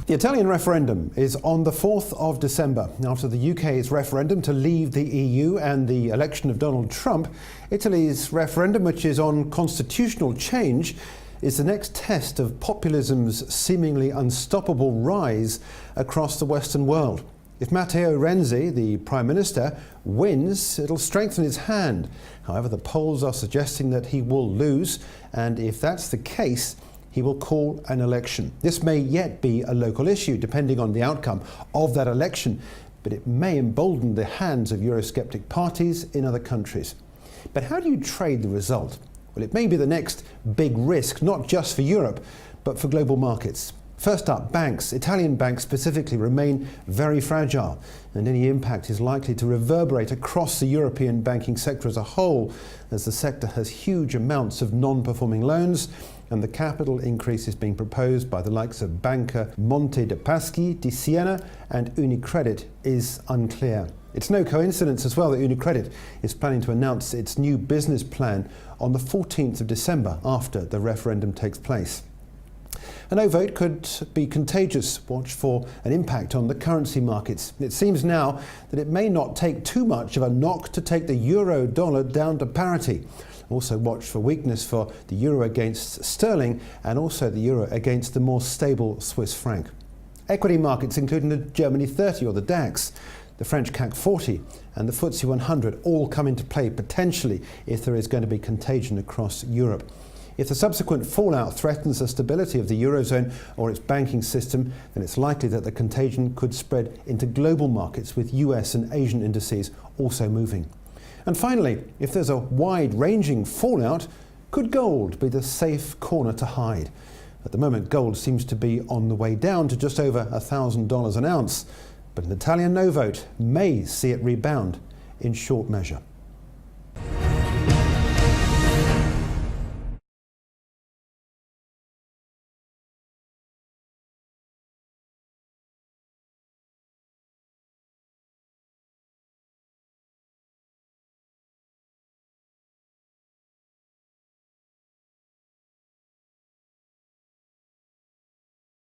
The Italian referendum is on the 4th of December. After the UK's referendum to leave the EU and the election of Donald Trump, Italy's referendum, which is on constitutional change, is the next test of populism's seemingly unstoppable rise across the Western world. If Matteo Renzi, the Prime Minister, wins, it'll strengthen his hand. However, the polls are suggesting that he will lose, and if that's the case, he will call an election. This may yet be a local issue, depending on the outcome of that election, but it may embolden the hands of Eurosceptic parties in other countries. But how do you trade the result? Well, it may be the next big risk, not just for Europe, but for global markets. First up, banks. Italian banks specifically remain very fragile, and any impact is likely to reverberate across the European banking sector as a whole, as the sector has huge amounts of non-performing loans, and the capital increase is being proposed by the likes of Banca Monte dei Paschi di Siena and UniCredit is unclear. It's no coincidence as well that UniCredit is planning to announce its new business plan on the 14th of December after the referendum takes place. A no vote could be contagious. Watch for an impact on the currency markets. It seems now that it may not take too much of a knock to take the euro-dollar down to parity. Also watch for weakness for the euro against sterling and also the euro against the more stable Swiss franc. Equity markets, including the Germany 30 or the DAX, the French CAC 40 and the FTSE 100 all come into play potentially if there is going to be contagion across Europe. If the subsequent fallout threatens the stability of the Eurozone or its banking system, then it's likely that the contagion could spread into global markets with US and Asian indices also moving. And finally, if there's a wide-ranging fallout, could gold be the safe corner to hide? At the moment, gold seems to be on the way down to just over $1,000 an ounce, but an Italian no vote may see it rebound in short measure.